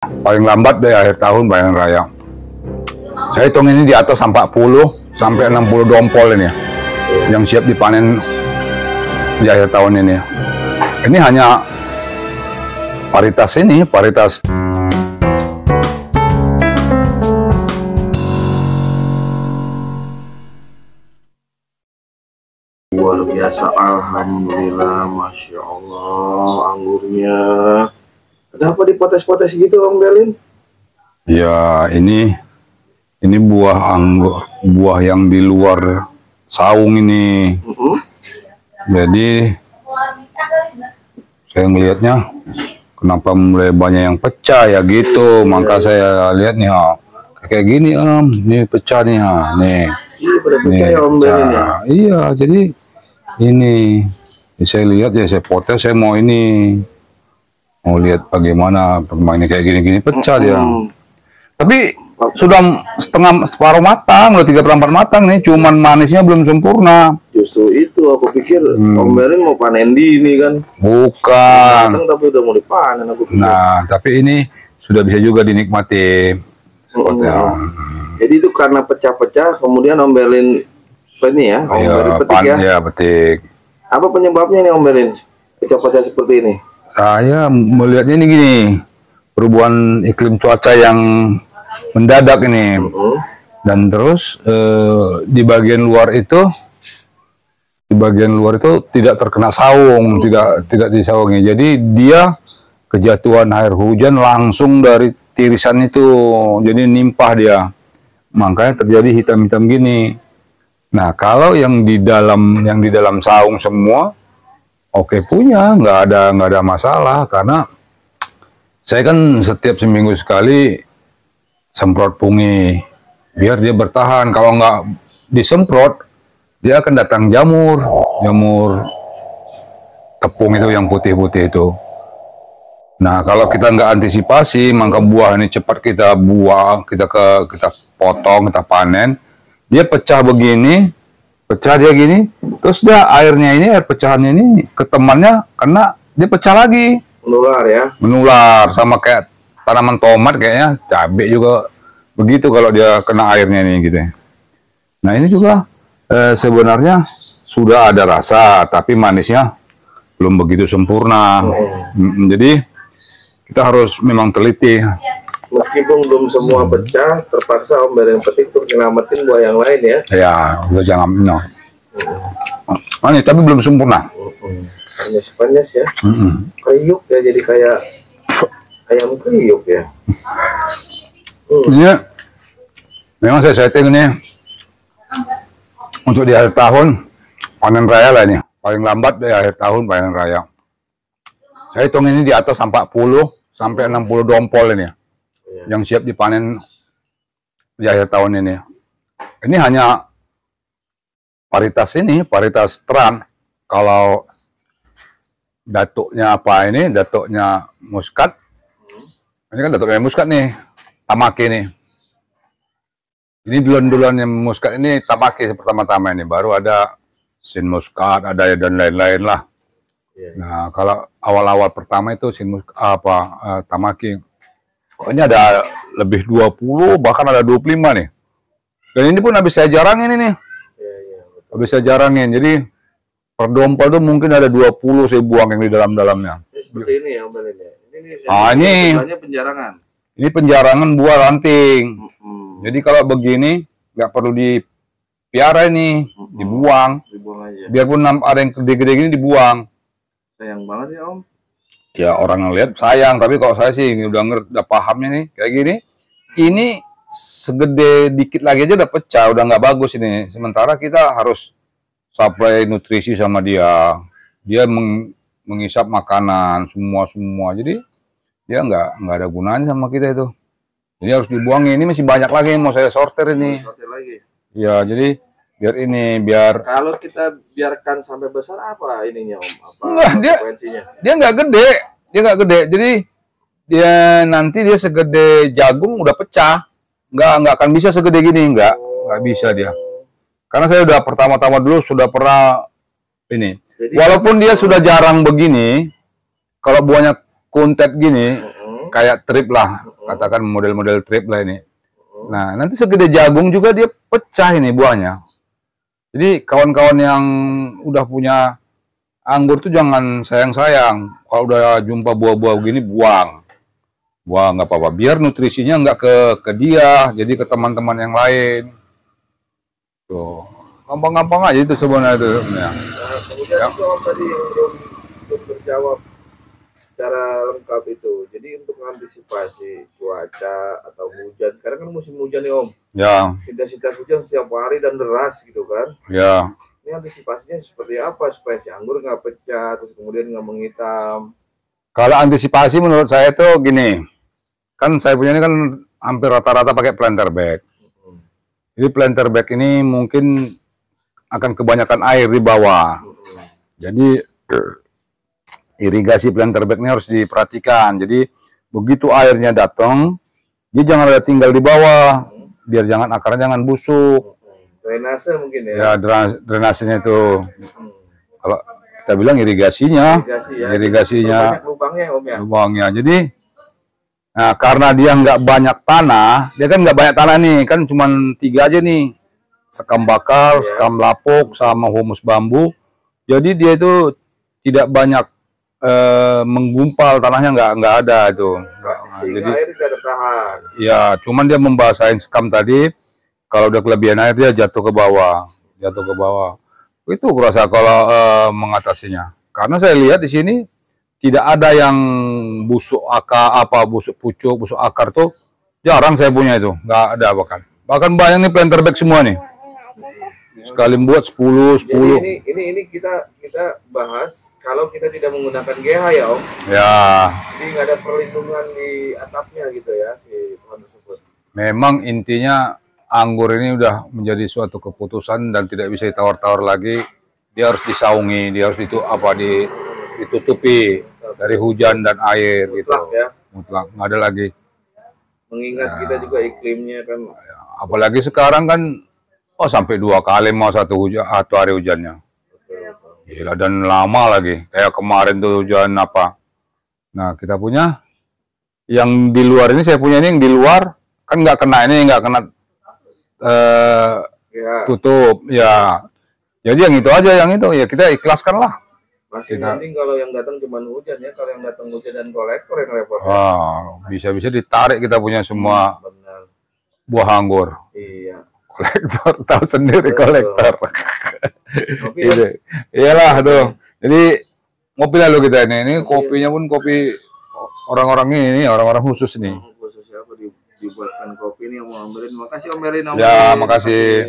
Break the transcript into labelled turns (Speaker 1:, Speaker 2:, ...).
Speaker 1: Paling lambat dari akhir tahun panen raya. Saya hitung ini di atas 40 sampai 60 dompol ini yang siap dipanen di akhir tahun ini. Ini hanya paritas
Speaker 2: luar biasa. Alhamdulillah, Masya Allah, anggurnya. Ada apa dipotes-potes gitu, Om Belin?
Speaker 1: Ya, ini buah anggur, buah yang di luar saung ini. Jadi saya ngelihatnya kenapa mulai banyak yang pecah ya gitu. Maka saya lihat nih, kayak gini Om, ini pecah nih, nih.
Speaker 2: Iya, pada pecah ya Om Belin ya?
Speaker 1: Iya, jadi ini saya lihat ya, saya potes, saya mau lihat bagaimana permainnya kayak gini-gini pecah dia. Tapi sudah separuh matang, udah 3/4 matang nih, cuman manisnya belum sempurna.
Speaker 2: Justru itu aku pikir Om Belin mau panen dini kan?
Speaker 1: Bukan.
Speaker 2: Matang, tapi udah mau dipanen aku pikir.
Speaker 1: Nah, tapi ini sudah bisa juga dinikmati.
Speaker 2: Jadi itu karena pecah-pecah, kemudian Om Belin ini ya, Om Belin petik ya?
Speaker 1: Ya, petik.
Speaker 2: Apa penyebabnya nih Om Belin pecah-pecah seperti ini?
Speaker 1: Saya melihatnya ini gini, perubahan iklim cuaca yang mendadak ini. Dan terus di bagian luar itu tidak terkena saung, tidak disaungi. Jadi dia kejatuhan air hujan langsung dari tirisan itu, jadi nimpah dia. Makanya terjadi hitam-hitam gini. Nah, kalau yang di dalam saung semua oke punya, nggak ada masalah, karena saya kan setiap seminggu sekali semprot pungi biar dia bertahan. Kalau nggak disemprot, dia akan datang jamur tepung itu yang putih-putih itu. Nah, kalau kita nggak antisipasi, maka buah ini cepat kita buang, kita potong, kita panen, dia pecah begini, pecah dia gini, terus dia air pecahannya ini ke temannya, karena dia pecah lagi.
Speaker 2: Menular ya? Menular,
Speaker 1: sama kayak tanaman tomat kayaknya, cabai juga begitu kalau dia kena airnya nih gitu. Nah, ini juga sebenarnya sudah ada rasa, tapi manisnya belum begitu sempurna. Jadi kita harus memang teliti.
Speaker 2: Meskipun belum semua pecah, terpaksa Om Belin petik untuk nyelamatin buah yang lain ya?
Speaker 1: Ya, udah jangan manis, tapi belum sempurna.
Speaker 2: Panas ya? Kriuk ya, jadi kayak ayam kriuk ya?
Speaker 1: Ini memang saya setting ini untuk di akhir tahun panen raya lah ini. Paling lambat di akhir tahun panen raya. Saya hitung ini di atas 40 sampai 60 dompol ini yang siap dipanen di akhir tahun ini. Ini hanya paritas terang. Kalau datuknya datuknya muskat. Ini kan datuknya muskat nih, tamaki nih. Ini duluan yang muskat ini tamaki pertama-tama ini, baru ada sin muskat, ada dan lain-lain lah. Nah, kalau awal-awal pertama itu sin muskat tamaki. Oh, ini ada lebih 20, bahkan ada 25 nih. Dan ini pun habis saya jarangin ini. Habis saya jarangin. Jadi per dompol itu mungkin ada 20 saya buang yang di dalam-dalamnya.
Speaker 2: Seperti ini ya Om Belin ya.
Speaker 1: Ini
Speaker 2: penjarangan.
Speaker 1: Ini penjarangan buah ranting. Jadi kalau begini nggak perlu dipiara ini, dibuang aja. Biarpun ada yang gede-gede gini dibuang.
Speaker 2: Sayang banget ya Om.
Speaker 1: Ya orang ngeliat sayang, tapi kalau saya sih udah pahamnya nih kayak gini. Ini segede dikit lagi aja udah pecah, udah nggak bagus ini. Sementara kita harus supply nutrisi sama dia. Dia menghisap makanan semua. Jadi dia nggak ada gunanya sama kita itu. Jadi harus dibuang. Ini masih banyak lagi yang mau saya sortir ini.
Speaker 2: Sortir lagi.
Speaker 1: Ya, jadi biar
Speaker 2: kalau kita biarkan sampai besar apa ininya Om? Apa
Speaker 1: enggak,
Speaker 2: konsekuensinya?
Speaker 1: Dia nggak gede. Jadi dia segede jagung udah pecah. Nggak akan bisa segede gini, nggak bisa dia. Karena saya udah pertama-tama dulu sudah pernah ini. Jadi, walaupun dia sudah jarang begini, kalau buahnya kuntet gini, kayak trip lah, katakan model-model trip lah ini. Nah, nanti segede jagung juga dia pecah ini buahnya. Jadi kawan-kawan yang udah punya anggur tuh jangan sayang-sayang. Kalau udah jumpa buah-buah begini, buang. Buang nggak apa-apa. Biar nutrisinya nggak ke dia, jadi ke teman-teman yang lain. Tuh, gampang-gampang aja itu sebenarnya itu.
Speaker 2: Nah, kemudian itu Om tadi yang belum terjawab secara lengkap itu. Jadi untuk mengantisipasi cuaca atau hujan, sekarang kan musim hujan nih Om.
Speaker 1: Ya.
Speaker 2: Intensitas hujan setiap hari dan deras gitu kan.
Speaker 1: Ya.
Speaker 2: Ini antisipasinya seperti apa supaya si anggur nggak pecah, terus kemudian nggak menghitam?
Speaker 1: Kalau antisipasi menurut saya tuh gini, kan saya punya ini kan hampir rata-rata pakai planter bag. Jadi planter bag ini mungkin akan kebanyakan air di bawah. Jadi irigasi planter bag ini harus diperhatikan. Jadi begitu airnya datang, dia jangan ada tinggal di bawah, biar jangan akarnya jangan busuk.
Speaker 2: Drainase mungkin ya?
Speaker 1: Ya, drainasenya itu. Kalau kita bilang irigasinya,
Speaker 2: irigasinya. Banyak lubangnya Om ya?
Speaker 1: Lubangnya. Jadi, nah karena dia nggak banyak tanah, dia kan nggak banyak tanah nih, kan cuma 3 aja nih. Sekam bakal, sekam lapuk, sama humus bambu. Jadi dia itu tidak banyak menggumpal, tanahnya nggak ada itu.
Speaker 2: Sehingga
Speaker 1: jadi
Speaker 2: air tidak tertahan.
Speaker 1: Ya, cuman dia membasahin sekam tadi. Kalau udah kelebihan air dia jatuh ke bawah, Itu kurasa kalau mengatasinya. Karena saya lihat di sini tidak ada yang busuk akar, busuk pucuk, busuk akar tuh jarang saya punya itu, nggak ada bahkan. Bahkan banyak nih planter bag semua nih. Sekali buat 10.
Speaker 2: Jadi ini kita bahas kalau kita tidak menggunakan GH ya Om.
Speaker 1: Ya.
Speaker 2: Jadi nggak ada perlindungan di atapnya gitu ya si pohon tersebut.
Speaker 1: Memang intinya anggur ini udah menjadi suatu keputusan dan tidak bisa ditawar-tawar lagi. Dia harus disaungi, dia harus ditutupi dari hujan dan air.
Speaker 2: Mutlak,
Speaker 1: gitu.
Speaker 2: Ya.
Speaker 1: Mutlak, nggak ada lagi.
Speaker 2: Mengingat kita juga iklimnya kan.
Speaker 1: Apalagi sekarang kan, sampai 2 kali mau satu hari hujannya. Gila, dan lama lagi. Kayak kemarin tuh hujan apa. Nah, kita punya yang di luar ini, saya punya ini yang di luar kan nggak kena tutup ya. Jadi yang itu aja, yang itu ya kita ikhlaskan lah.
Speaker 2: Masih mending kalau yang datang cuma hujan ya, kalau yang datang hujan dan kolektor yang repot.
Speaker 1: Bisa-bisa ditarik kita punya semua buah anggur.
Speaker 2: Iya.
Speaker 1: Kolektor tahu sendiri. Betul. Kolektor.
Speaker 2: Gitu.
Speaker 1: Iyalah tuh. Jadi ngopi lalu kita ini kopinya pun kopi orang-orang ini, orang-orang khusus nih.
Speaker 2: Khusus apa dibuatkan kopi ini yang mau ambilin. Makasih Om Melin.
Speaker 1: Ya, makasih.